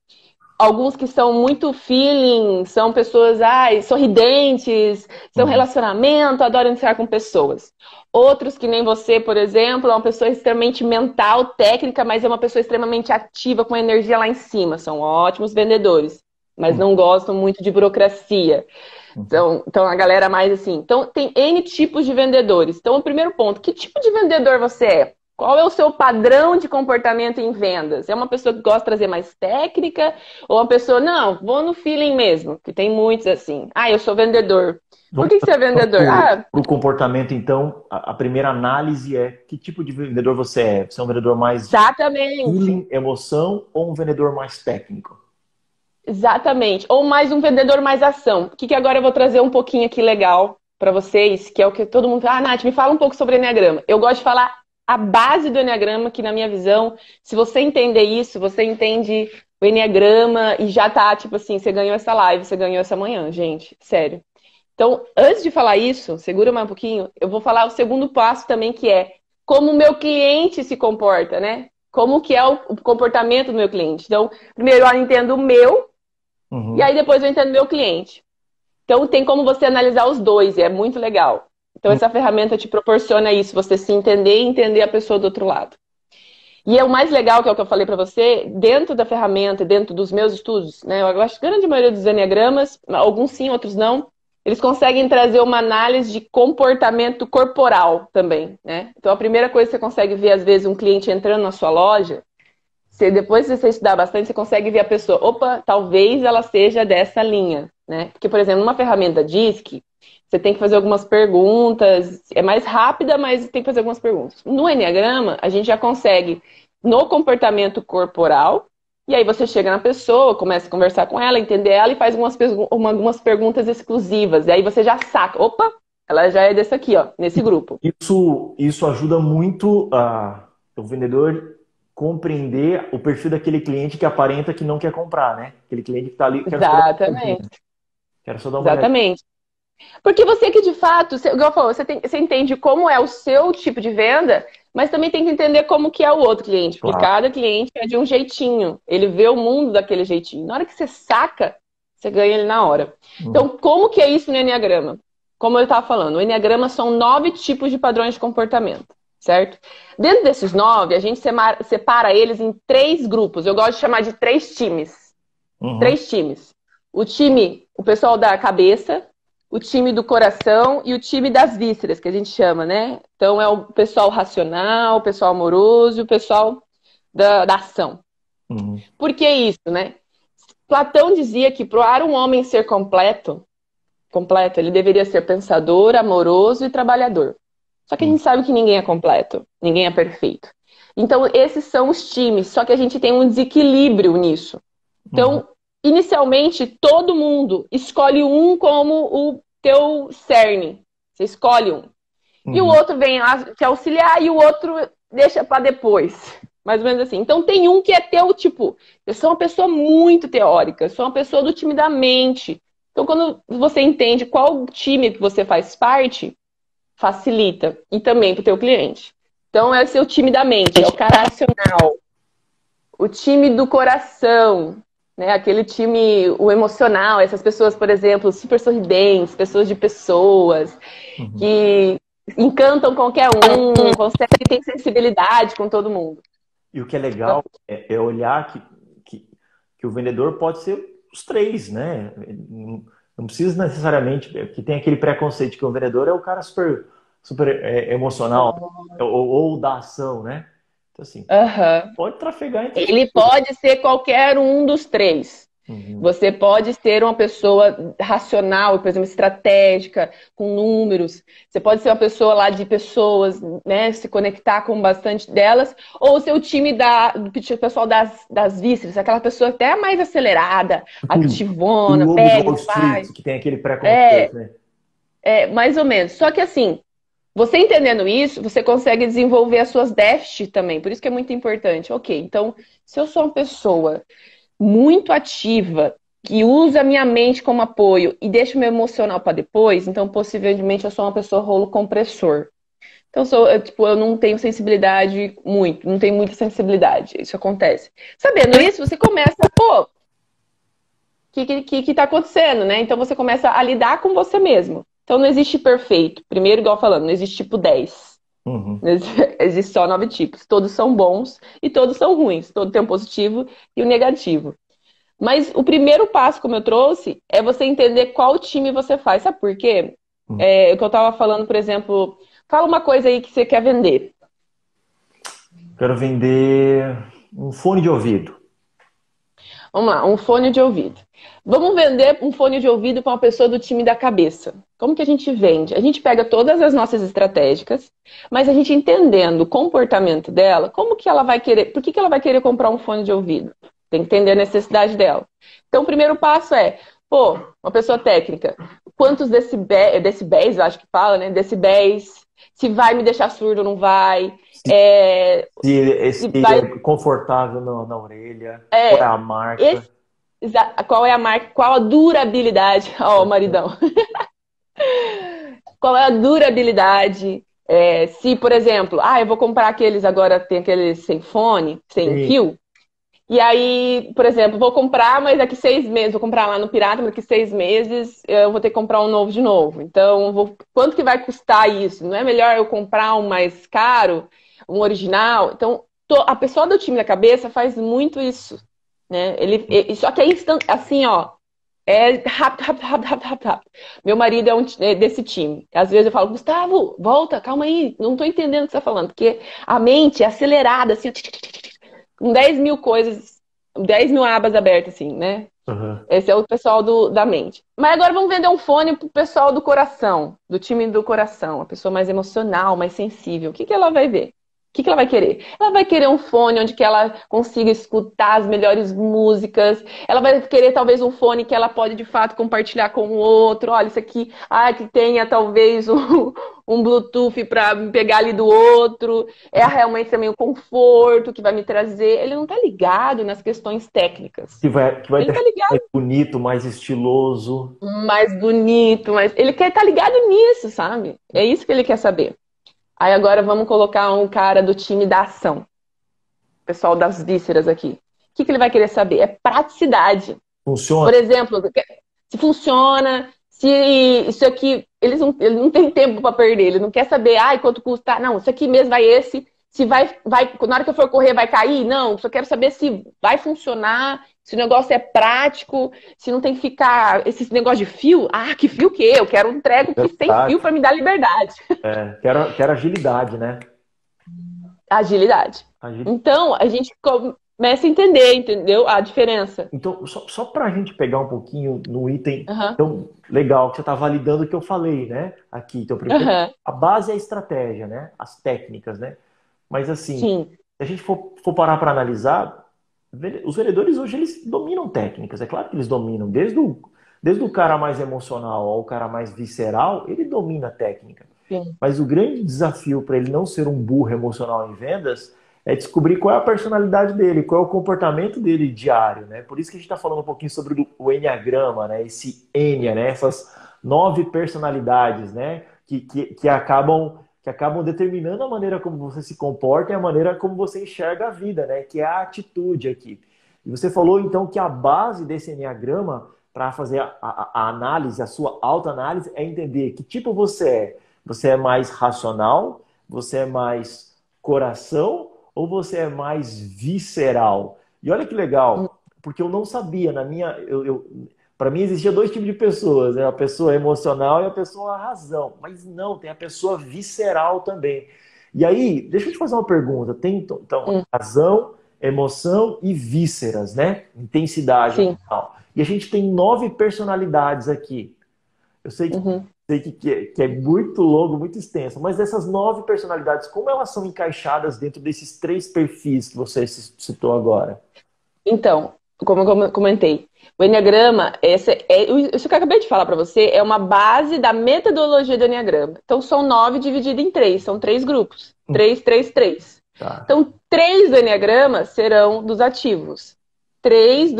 alguns que são muito feeling, são pessoas sorridentes, são Uhum. relacionamento, adoram estar com pessoas. Outros que nem você, por exemplo, é uma pessoa extremamente mental, técnica, mas é uma pessoa extremamente ativa, com energia lá em cima. São ótimos vendedores, mas Uhum. não gostam muito de burocracia. Uhum. Então a galera mais assim. Então tem N tipos de vendedores. Então o primeiro ponto, que tipo de vendedor você é? Qual é o seu padrão de comportamento em vendas? É uma pessoa que gosta de trazer mais técnica? Ou uma pessoa, não, vou no feeling mesmo, que tem muitos assim. Ah, eu sou vendedor. Por Vamos que você é vendedor? Ah, para o comportamento, então, a primeira análise é que tipo de vendedor você é? Você é um vendedor mais exatamente. feeling, emoção ou um vendedor mais técnico? Exatamente. Ou mais um vendedor mais ação. O que que agora eu vou trazer um pouquinho aqui legal para vocês, que é o que todo mundo fala. Ah, Nath, me fala um pouco sobre Enneagrama. Eu gosto de falar a base do Enneagrama, que na minha visão, se você entender isso, você entende o Enneagrama e já tá, tipo assim, você ganhou essa live, você ganhou essa manhã, gente. Sério. Então, antes de falar isso, segura mais um pouquinho, eu vou falar o segundo passo também, que é como o meu cliente se comporta, né? Como que é o comportamento do meu cliente. Então, primeiro eu entendo o meu, e Uhum. aí depois eu entendo meu cliente. Então tem como você analisar os dois, e é muito legal. Então essa ferramenta te proporciona isso, você se entender e entender a pessoa do outro lado. E é o mais legal, que é o que eu falei para você, dentro da ferramenta, dentro dos meus estudos, né? Eu acho que a grande maioria dos enneagramas, alguns sim, outros não, eles conseguem trazer uma análise de comportamento corporal também, né? Então a primeira coisa que você consegue ver, às vezes, um cliente entrando na sua loja, depois de você estudar bastante, você consegue ver a pessoa, opa, talvez ela seja dessa linha, né? Porque, por exemplo, numa ferramenta DISC, você tem que fazer algumas perguntas, é mais rápida, mas tem que fazer algumas perguntas. No Enneagrama, a gente já consegue, no comportamento corporal, e aí você chega na pessoa, começa a conversar com ela, entender ela e faz algumas perguntas exclusivas. E aí você já saca, opa, ela já é desse aqui, ó, nesse grupo. Isso ajuda muito o vendedor compreender o perfil daquele cliente que aparenta que não quer comprar, né? Aquele cliente que está ali, quero só dar uma olhadinha. Exatamente, Quero só dar uma olhadinha. exatamente. Porque você que de fato, igual eu falo, você entende como é o seu tipo de venda, mas também tem que entender como que é o outro cliente, porque Claro. cada cliente é de um jeitinho, ele vê o mundo daquele jeitinho. Na hora que você saca, você ganha ele na hora. Uhum. Então, como que é isso no Enneagrama? Como eu estava falando, o Enneagrama são 9 tipos de padrões de comportamento, certo? Dentro desses 9, a gente separa eles em 3 grupos. Eu gosto de chamar de 3 times. Uhum. 3 times. O pessoal da cabeça, o time do coração e o time das vísceras, que a gente chama, né? Então é o pessoal racional, o pessoal amoroso e o pessoal da ação. Uhum. Por que isso, né? Platão dizia que para um homem ser completo, ele deveria ser pensador, amoroso e trabalhador. Só que a Uhum. gente sabe que ninguém é completo, ninguém é perfeito. Então, esses são os times, só que a gente tem um desequilíbrio nisso. Uhum. Então, inicialmente, todo mundo escolhe um como o teu cerne. Você escolhe um. E o Uhum. outro vem te auxiliar e o outro deixa para depois. Mais ou menos assim. Então, tem um que é teu, tipo, eu sou uma pessoa muito teórica, eu sou uma pessoa do time da mente. Então, quando você entende qual time que você faz parte, facilita. E também para o teu cliente. Então, é o seu time da mente, é o cara racional. O time do coração, né? Aquele time, o emocional, essas pessoas, por exemplo, super sorridentes, pessoas de pessoas, Uhum. que encantam qualquer um, conseguem ter sensibilidade com todo mundo. E o que é Então, legal é olhar que, que o vendedor pode ser os três, né? Não precisa necessariamente que tem aquele preconceito que o vendedor é o cara super emocional ou da ação, né? Então, assim, aham. pode trafegar entre os Ele dois. pode ser qualquer um dos três. Uhum. Você pode ser uma pessoa racional, por exemplo, estratégica, com números. Você pode ser uma pessoa lá de pessoas, né? Se conectar com bastante delas. Ou o seu time do pessoal das vísceras, aquela pessoa até mais acelerada, Do ativona, Lobo de pega e Wall Street, faz. que tem aquele É, preconceito, né? mais ou menos. Só que assim, você entendendo isso, você consegue desenvolver as suas déficits também. Por isso que é muito importante. Ok, então, se eu sou uma pessoa muito ativa, que usa a minha mente como apoio e deixa o meu emocional para depois, então possivelmente eu sou uma pessoa rolo compressor. Então eu não tenho sensibilidade muito, não tenho muita sensibilidade. Isso acontece. Sabendo isso, você começa, pô, o que tá acontecendo, né? Então você começa a lidar com você mesmo. Então não existe perfeito. Primeiro, igual falando, não existe tipo 10. Uhum. Existe só 9 tipos. Todos são bons e todos são ruins. Todo tem o positivo e o negativo. Mas o primeiro passo, como eu trouxe, é você entender qual time você faz. Sabe por quê? Uhum. É, o que eu estava falando, por exemplo, fala uma coisa aí que você quer vender. Quero vender um fone de ouvido. Vamos lá, um fone de ouvido. Vamos vender um fone de ouvido para uma pessoa do time da cabeça. Como que a gente vende? A gente pega todas as nossas estratégicas, mas a gente entendendo o comportamento dela, como que ela vai querer, por que ela vai querer comprar um fone de ouvido? Tem que entender a necessidade dela. Então, o primeiro passo é, pô, uma pessoa técnica, quantos decibéis, eu acho que fala, né? Decibéis, se vai me deixar surdo ou não vai, Se se vai, é confortável na orelha, qual é é, a marca. esse qual é a marca, qual a durabilidade, ó, o maridão, qual é a durabilidade, se, por exemplo, eu vou comprar aqueles agora, tem aqueles sem fone, sem Sim. fio, e aí, por exemplo, vou comprar, mas daqui 6 meses, vou comprar lá no Pirata, mas daqui 6 meses eu vou ter que comprar um novo de novo. Então, quanto que vai custar isso? Não é melhor eu comprar um mais caro, um original? Então, a pessoa do time da cabeça faz muito isso, né? Só que é assim, ó, é rápido, rápido, rápido, rápido, rápido, rápido. Meu marido é desse time. Às vezes eu falo, Gustavo, volta, calma aí, não tô entendendo o que você tá falando, porque a mente é acelerada, assim, com 10 mil coisas, 10 mil abas abertas, assim, né? Uhum. Esse é o pessoal da mente. Mas agora vamos vender um fone pro do coração, do time do coração, a pessoa mais emocional, mais sensível. O que ela vai ver? que ela vai querer? Ela vai querer um fone onde que ela consiga escutar as melhores músicas. Ela vai querer talvez um fone que ela pode de fato compartilhar com o outro. Olha, isso aqui, que tenha talvez um Bluetooth para pegar ali do outro. É realmente também o conforto que vai me trazer. Ele não tá ligado nas questões técnicas. Que vai Ele tá deixar ligado mais bonito, mais estiloso. mais bonito, mas ele quer estar ligado nisso, sabe? É isso que ele quer saber. Aí agora vamos colocar um cara do time da ação, pessoal das vísceras aqui. O que que ele vai querer saber? É praticidade. Funciona? Por exemplo, se funciona, se isso aqui, ele não tem tempo para perder, ele não quer saber, quanto custa. Não, isso aqui mesmo vai esse. Se na hora que eu for correr, vai cair? Não, só quero saber se vai funcionar, se o negócio é prático, se não tem que ficar esse negócio de fio. Que fio o quê? Eu quero um treco que tem Verdade. fio para me dar liberdade. Quero agilidade, né? Agilidade. Agilidade. Então, a gente começa a entender, entendeu? A diferença. Então, só para a gente pegar um pouquinho no item Aham, tão legal, que você está validando o que eu falei, né? Aqui. Então, primeiro, aham, a base é a estratégia, né? As técnicas, né? Mas, assim, se sim, a gente for parar para analisar, os vendedores hoje, eles dominam técnicas. É claro que eles dominam. Desde o cara mais emocional ao cara mais visceral, ele domina a técnica. sim. Mas o grande desafio para ele não ser um burro emocional em vendas é descobrir qual é a personalidade dele, qual é o comportamento dele diário, né? Por isso que a gente está falando um pouquinho sobre o enneagrama, né? Esse Enia, né? Essas 9 personalidades, né? Que acabam determinando a maneira como você se comporta e a maneira como você enxerga a vida, né? Que é a atitude aqui. E você falou então que a base desse enneagrama para fazer a análise, a sua autoanálise, é entender que tipo você é. Você é mais racional? Você é mais coração? Ou você é mais visceral? E olha que legal, porque eu não sabia, para mim existia 2 tipos de pessoas, né? A pessoa emocional e a pessoa razão. Mas não, tem a pessoa visceral também. E aí, deixa eu te fazer uma pergunta. Tem então Hum, razão, emoção e vísceras, né? Intensidade sim. emocional. E a gente tem 9 personalidades aqui. Eu Uhum. sei que é muito longo, muito extenso, mas dessas 9 personalidades, como elas são encaixadas dentro desses 3 perfis que você citou agora? Então, como eu comentei, o Enneagrama, isso que eu acabei de falar para você, é uma base da metodologia do Enneagrama. Então, são 9 divididos em 3, são 3 grupos. 3, 3, 3. Tá, Então, 3 do Enneagrama serão dos ativos. 3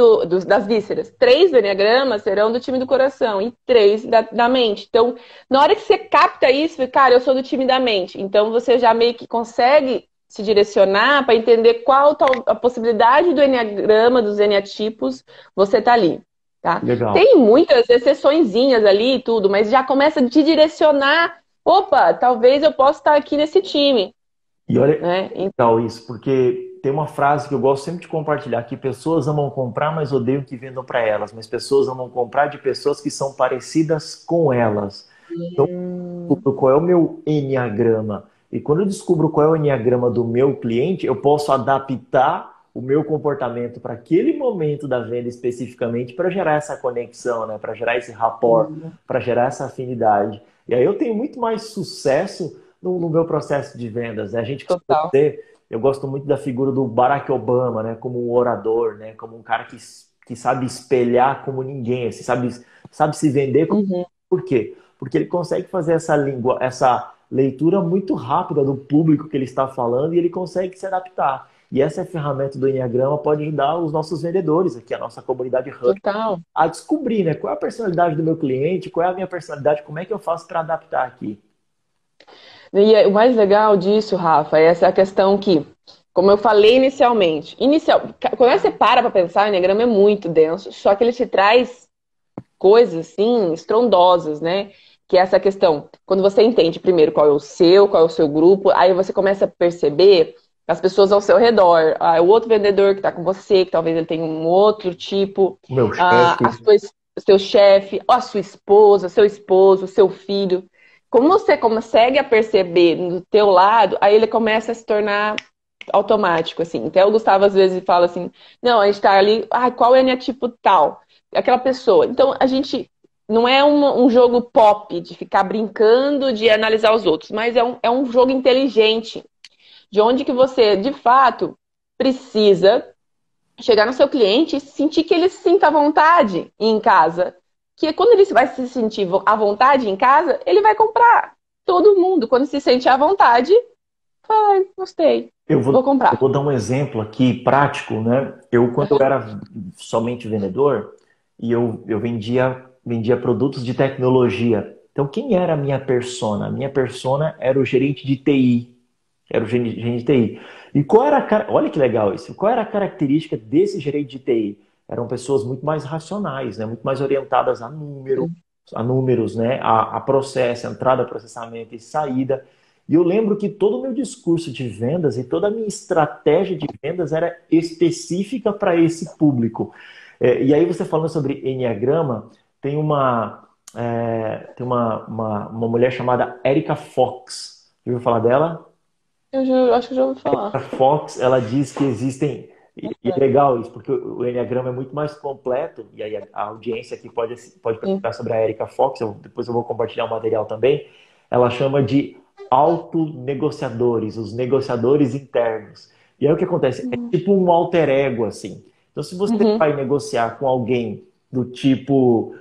das vísceras. 3 do Enneagrama serão do time do coração. E 3 da mente. Então, na hora que você capta isso, cara, eu sou do time da mente. Então, você já meio que consegue se direcionar para entender qual a possibilidade do Enneagrama, dos Enneatipos, você tá ali. Tá? legal. Tem muitas exceçõezinhas ali e tudo, mas já começa a te direcionar. Opa, talvez eu possa estar aqui nesse time. E olha Né? legal isso, porque tem uma frase que eu gosto sempre de compartilhar, que pessoas amam comprar, mas odeiam que vendam para elas, mas pessoas amam comprar de pessoas que são parecidas com elas. Descubro qual é o meu enneagrama. E quando eu descubro qual é o enneagrama do meu cliente, eu posso adaptar o meu comportamento para aquele momento da venda especificamente para gerar essa conexão, né? Para gerar esse rapport, para gerar essa afinidade. E aí eu tenho muito mais sucesso no meu processo de vendas, né? A gente costuma Total. dizer, eu gosto muito da figura do Barack Obama, né? Como um orador, né? Como um cara que sabe espelhar como ninguém, assim, sabe se vender como... Uhum. Por quê? Porque ele consegue fazer essa leitura muito rápida do público que ele está falando e ele consegue se adaptar. E essa ferramenta do Enneagrama pode ajudar os nossos vendedores aqui, a nossa comunidade Hub, Total. a descobrir, né, qual é a personalidade do meu cliente, qual é a minha personalidade, como é que eu faço para adaptar aqui. O mais legal disso, Rafa, é essa questão que, como eu falei inicialmente, quando você para pensar, o Enneagrama é muito denso, só que ele te traz coisas assim estrondosas, né? Que é essa questão, quando você entende primeiro qual é o seu grupo, aí você começa a perceber as pessoas ao seu redor, o outro vendedor que está com você, que talvez ele tenha um outro tipo, O meu ah, chefe, a sua, seu chefe, a sua esposa, seu esposo, seu filho. Como você consegue a perceber do teu lado, aí ele começa a se tornar automático, assim. Até o Gustavo às vezes fala assim, não, a gente tá ali, qual é a tipo tal? Aquela pessoa. Então, a gente não é um jogo pop de ficar brincando, de analisar os outros, mas é um jogo inteligente de onde que você, de fato, precisa chegar no seu cliente e sentir que ele se sinta à vontade em casa. Que quando ele vai se sentir à vontade em casa, ele vai comprar. Todo mundo, quando se sente à vontade, fala, "Ai, gostei, vou Eu comprar." vou dar um exemplo aqui prático, né? Quando eu era somente vendedor, eu vendia produtos de tecnologia. Então, quem era a minha persona? A minha persona era o gerente de TI. Era o gerente de TI. E qual era olha que legal isso. Qual era a característica desse gerente de TI? Eram pessoas muito mais racionais, né? Muito mais orientadas a números, né? A processo, entrada, processamento e saída. E eu lembro que todo o meu discurso de vendas e toda a minha estratégia de vendas era específica para esse público. E aí você falando sobre Enneagrama, tem uma mulher chamada Erica Fox. Já ouviu falar dela? Acho que já ouvi falar. A Fox, ela diz que existem, e é legal isso, porque o Enneagrama é muito mais completo, e aí a audiência aqui pode Sim. perguntar sobre a Erica Fox, depois eu vou compartilhar o material também. Ela chama de autonegociadores, os negociadores internos. E aí o que acontece? É tipo um alter ego, assim. Então, se você Uhum. vai negociar com alguém do tipo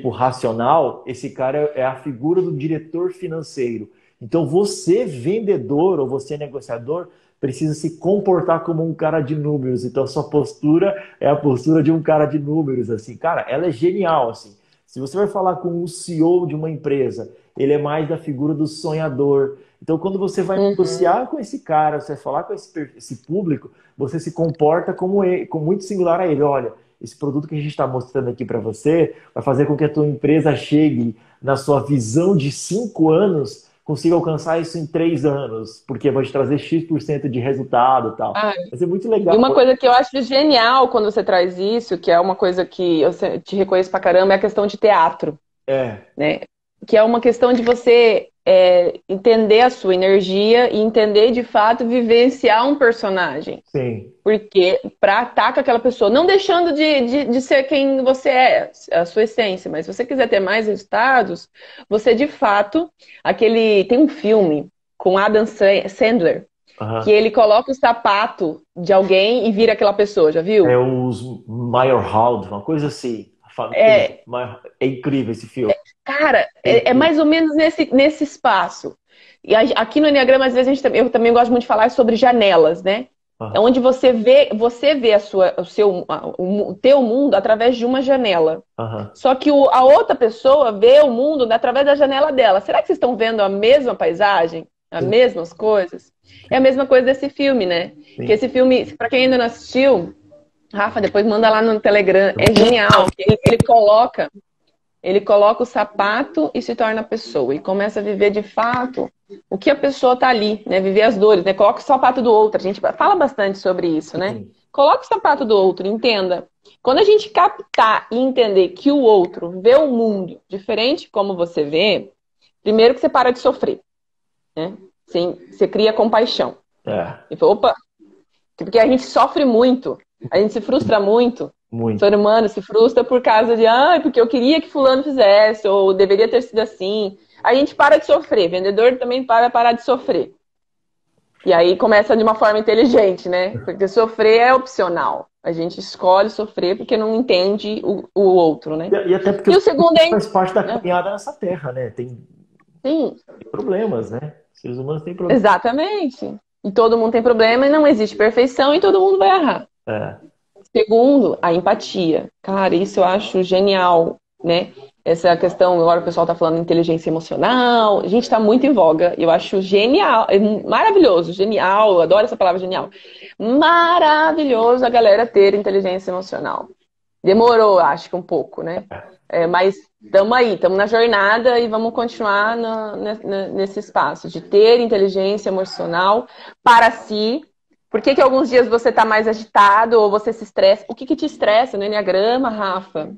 racional, esse cara é a figura do diretor financeiro. Então, você, vendedor ou você, negociador, precisa se comportar como um cara de números. Então, a sua postura é a postura de um cara de números, assim. Cara, ela é genial, assim. Se você vai falar com o CEO de uma empresa, ele é mais da figura do sonhador. Então, quando você vai Uhum. negociar com esse cara, você vai falar com esse público, você se comporta como ele, como muito singular a ele. Olha, esse produto que a gente está mostrando aqui para você vai fazer com que a tua empresa chegue na sua visão de 5 anos, consiga alcançar isso em 3 anos, porque vai te trazer X% de resultado e tal. Ah, Vai ser muito e legal. uma coisa que eu acho genial quando você traz isso, que é uma coisa que eu te reconheço pra caramba, é a questão de teatro, É, né? Que é uma questão de você entender a sua energia e entender de fato vivenciar um personagem. sim. Porque pra estar com aquela pessoa, não deixando de ser quem você é, a sua essência, mas se você quiser ter mais resultados, você de fato, tem um filme com Adam Sandler, que Aham. ele coloca o sapato de alguém e vira aquela pessoa, já É viu? os Meyerhold, uma coisa assim. A família. É, É incrível esse filme. cara, É é incrível. mais ou menos nesse espaço. E aqui no Enneagrama, às vezes, eu também gosto muito de falar sobre janelas, né? É Aham. onde você vê o teu mundo através de uma janela. Aham. Só que a outra pessoa vê o mundo através da janela dela. Será que vocês estão vendo a mesma paisagem? As Sim, mesmas coisas? É a mesma coisa desse filme, né? Que sim. esse filme, para quem ainda não assistiu, Rafa, depois manda lá no Telegram. É genial. Ele coloca o sapato e se torna pessoa. E começa a viver de fato o que a pessoa tá ali, né? Viver as dores, né? Coloca o sapato do outro. A gente fala bastante sobre isso, né? Sim. Coloca o sapato do outro, entenda. Quando a gente captar e entender que o outro vê o mundo diferente como você vê, primeiro que você para de sofrer, né? Sim, você cria compaixão. É, E fala, opa, porque a gente sofre muito, a gente se frustra muito. O muito. ser humano se frustra por causa de, porque eu queria que fulano fizesse, ou deveria ter sido assim. A gente para de sofrer, vendedor também parar de sofrer. E aí começa de uma forma inteligente, né? Porque sofrer é opcional. A gente escolhe sofrer porque não entende o outro, né? E até porque E o segundo é. faz parte da Né? caminhada nessa terra, né? Sim, Tem problemas, né? Os seres humanos têm problemas. exatamente. E todo mundo tem problema e não existe perfeição e todo mundo vai errar. É, Segundo, a empatia. Cara, isso eu acho genial, né? Essa questão, agora o pessoal tá falando de inteligência emocional, a gente tá muito em voga. Eu acho genial, maravilhoso, genial, eu adoro essa palavra genial. Maravilhoso a galera ter inteligência emocional. Demorou, acho que um pouco, né? Mas estamos aí, estamos na jornada e vamos continuar nesse espaço de ter inteligência emocional para si. Por que alguns dias você está mais agitado ou você se estressa? O que te estressa no Enneagrama, Rafa?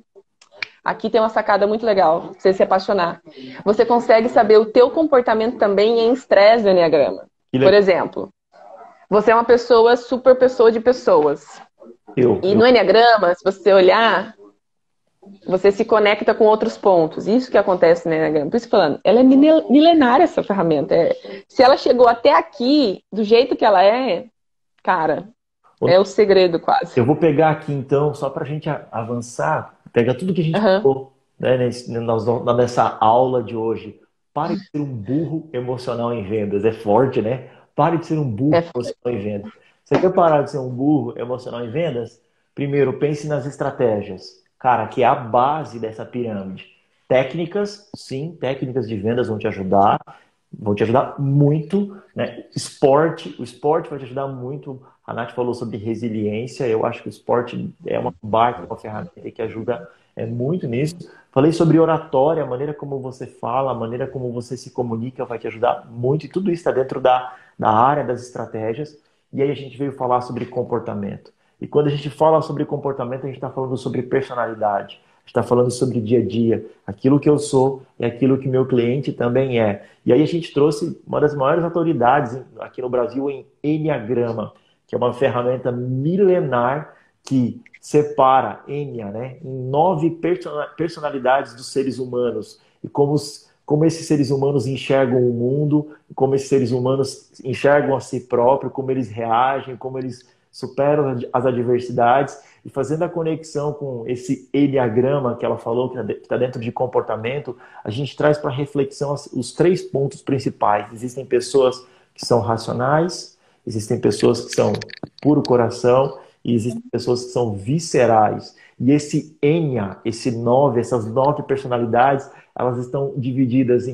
Aqui tem uma sacada muito legal, pra você se apaixonar. Você consegue saber o teu comportamento também em estresse do Enneagrama. que Por legal. exemplo, você é uma pessoa super pessoa de pessoas. Eu, E eu, no Enneagrama, se você olhar, Você se conecta com outros pontos. Isso que acontece no Enneagrama. Por isso falando, ela é milenária essa ferramenta. Se ela chegou até aqui, do jeito que ela é, cara, é o segredo quase. Eu vou pegar aqui então, só para a gente avançar, pegar tudo que a gente Aham. falou, né, nessa aula de hoje. Pare de ser um burro emocional em vendas. É forte, né? Pare de ser um burro É, emocional em vendas. Você quer parar de ser um burro emocional em vendas? Primeiro, pense nas estratégias. Cara, que é a base dessa pirâmide. Técnicas, sim, técnicas de vendas vão te ajudar muito, né? O esporte vai te ajudar muito. A Nath falou sobre resiliência, eu acho que o esporte é uma baita, uma ferramenta que ajuda muito nisso. Falei sobre oratória, a maneira como você fala, a maneira como você se comunica vai te ajudar muito, e tudo isso está dentro da área das estratégias. E aí a gente veio falar sobre comportamento. E quando a gente fala sobre comportamento, a gente está falando sobre personalidade, a gente está falando sobre dia a dia, aquilo que eu sou e aquilo que meu cliente também é. E aí a gente trouxe uma das maiores autoridades aqui no Brasil em Enneagrama, que é uma ferramenta milenar que separa Enya, né, em 9 personalidades dos seres humanos e como esses seres humanos enxergam o mundo, como esses seres humanos enxergam a si próprios, como eles reagem, como eles superam as adversidades, e fazendo a conexão com esse enneagrama que ela falou, que está dentro de comportamento, a gente traz para reflexão os 3 pontos principais. Existem pessoas que são racionais, existem pessoas que são puro coração, e existem pessoas que são viscerais. E esse Enya, essas 9 personalidades, elas estão divididas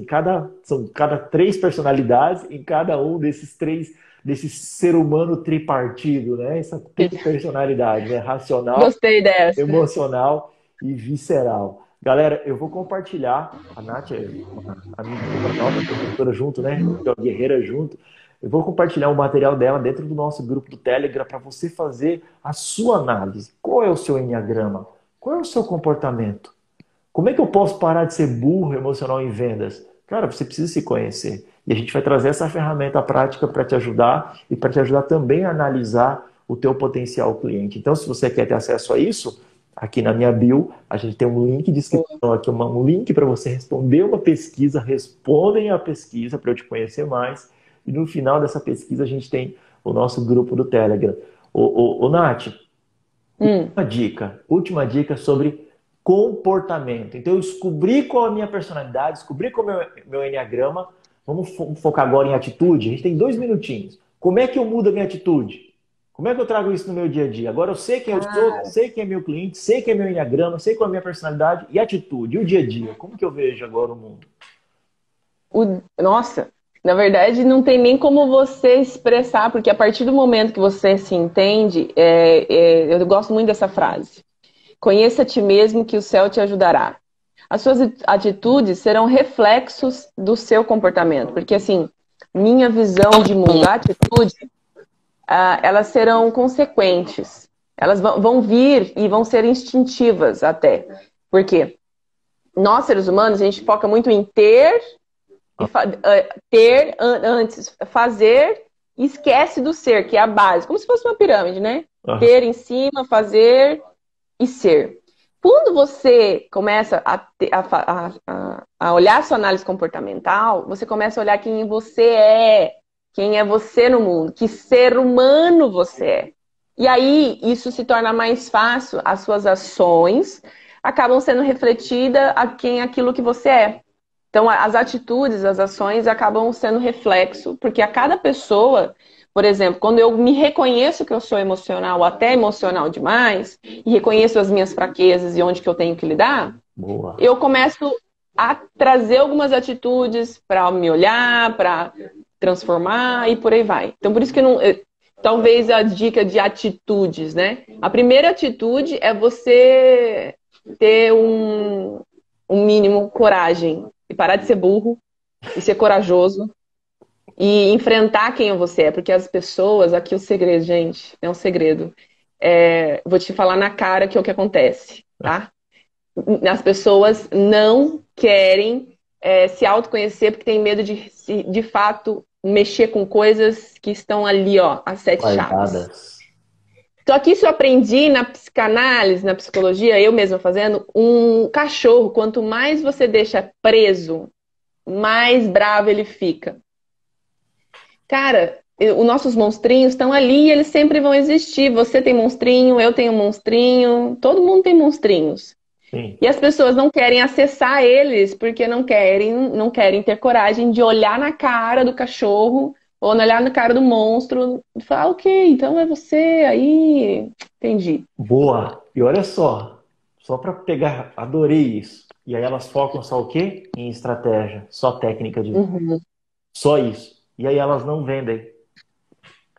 são cada 3 personalidades em cada um desse ser humano tripartido, né? Essa tripersonalidade, né? Racional, gostei dessa. emocional e visceral. Galera, eu vou compartilhar, a Nath é uma amiguinha nossa, professora junto, né? Uma guerreira junto. Eu vou compartilhar o material dela dentro do nosso grupo do Telegram para você fazer a sua análise. Qual é o seu enneagrama? Qual é o seu comportamento? Como é que eu posso parar de ser burro emocional em vendas? Cara, você precisa se conhecer. E a gente vai trazer essa ferramenta prática para te ajudar e para te ajudar também a analisar o teu potencial cliente. Então, se você quer ter acesso a isso, aqui na minha bio, a gente tem um link de inscrição aqui, um link para você responder uma pesquisa. Respondem a pesquisa para eu te conhecer mais. E no final dessa pesquisa, a gente tem o nosso grupo do Telegram. Ô Nath, última dica sobre comportamento. Então, eu descobri qual é a minha personalidade, descobri qual é o meu enneagrama. Vamos focar agora em atitude. A gente tem 2 minutinhos. Como é que eu mudo a minha atitude? Como é que eu trago isso no meu dia a dia? Agora eu sei quem eu sou, sei quem é meu cliente, sei quem é meu enneagrama, sei qual é a minha personalidade e atitude. E o dia a dia? Como que eu vejo agora o mundo? Nossa, na verdade não tem nem como você expressar, porque a partir do momento que você se entende, eu gosto muito dessa frase. Conheça a ti mesmo que o céu te ajudará. As suas atitudes serão reflexos do seu comportamento, porque assim, minha visão de mundo, a atitude, elas serão consequentes. Elas vão vir e vão ser instintivas até. Por quê? Nós, seres humanos, a gente foca muito em ter antes, fazer, e esquece do ser, que é a base, como se fosse uma pirâmide, né? Ter em cima, fazer e ser. Quando você começa a olhar a sua análise comportamental, você começa a olhar quem é você no mundo, que ser humano você é. E aí, isso se torna mais fácil, as suas ações acabam sendo refletidas aquilo que você é. Então, as atitudes, as ações acabam sendo reflexo, porque a cada pessoa, por exemplo, quando eu me reconheço que eu sou emocional, até emocional demais, e reconheço as minhas fraquezas e onde que eu tenho que lidar, Boa. eu começo a trazer algumas atitudes para me olhar, para transformar e por aí vai. Então, por isso que talvez a dica de atitudes, né? A primeira atitude é você ter um mínimo coragem e parar de ser burro e ser corajoso e enfrentar quem você é, porque as pessoas, aqui o segredo, gente, é um segredo. Vou te falar na cara que é o que acontece, tá? As pessoas não querem se autoconhecer porque tem medo de fato, mexer com coisas que estão ali, ó, as 7 chaves. Só que isso eu aprendi na psicanálise, na psicologia, eu mesma fazendo, um cachorro, quanto mais você deixa preso, mais bravo ele fica. Cara, os nossos monstrinhos estão ali e eles sempre vão existir. Você tem monstrinho, eu tenho monstrinho, todo mundo tem monstrinhos. Sim. E as pessoas não querem acessar eles porque não querem ter coragem de olhar na cara do cachorro ou olhar na cara do monstro e falar, ok, então é você, aí entendi. Boa. E olha só para pegar, adorei isso. E aí elas focam só o quê? Em estratégia, só técnica de venda. Uhum. Só isso. E aí elas não vendem.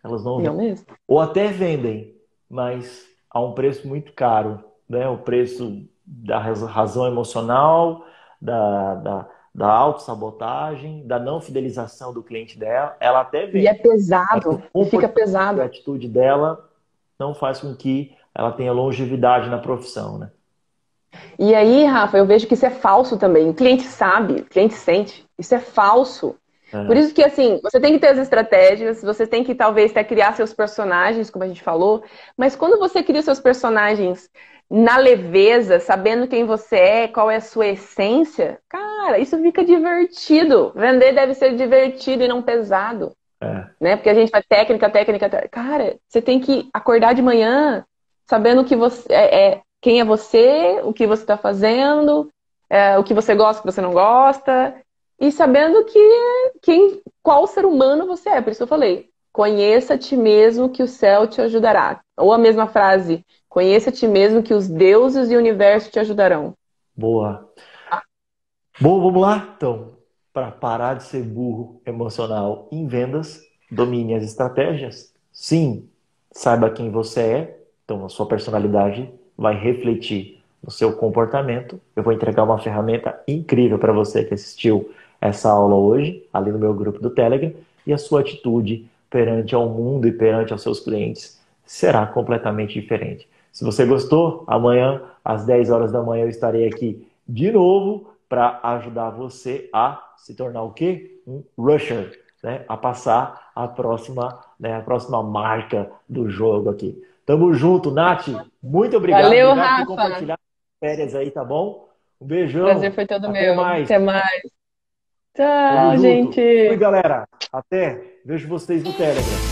Elas não Não vendem. mesmo? Ou até vendem, mas a um preço muito caro, né? O preço da razão emocional, da autossabotagem, da não fidelização do cliente dela. Ela até E é vende, mas o pesado, e fica comportamento e a pesado. atitude dela não faz com que ela tenha longevidade na profissão, né? E aí, Rafa, eu vejo que isso é falso também. O cliente sabe, o cliente sente. Isso é falso. Por É, isso que, assim, você tem que ter as estratégias, você tem que, talvez, até criar seus personagens, como a gente falou, mas quando você cria seus personagens na leveza, sabendo quem você é, qual é a sua essência, cara, isso fica divertido. Vender deve ser divertido e não pesado, é. né? Porque a gente vai técnica, técnica, cara, você tem que acordar de manhã sabendo que você quem é você, o que você está fazendo, o que você gosta, o que você não gosta, e sabendo qual ser humano você é. Por isso eu falei, conheça a ti mesmo que o céu te ajudará. Ou a mesma frase, conheça a ti mesmo que os deuses e o universo te ajudarão. Boa. Bom, vamos lá, então. Para parar de ser burro emocional em vendas, domine as estratégias. Sim, saiba quem você é. Então, a sua personalidade vai refletir no seu comportamento. Eu vou entregar uma ferramenta incrível para você que assistiu essa aula hoje, ali no meu grupo do Telegram. E a sua atitude perante ao mundo e perante aos seus clientes será completamente diferente. Se você gostou, amanhã, às 10 horas da manhã, eu estarei aqui de novo para ajudar você a se tornar o quê? Um rusher, né? A passar a próxima, né? A próxima marca do jogo aqui. Tamo junto, Nath. Muito obrigado. Valeu, Obrigado por Rafa. compartilhar as férias aí, tá bom? Um O prazer beijão. foi todo Até meu. mais. Até mais. Tamo Tchau, junto. Fui, gente. galera. Até. Vejo vocês no Telegram.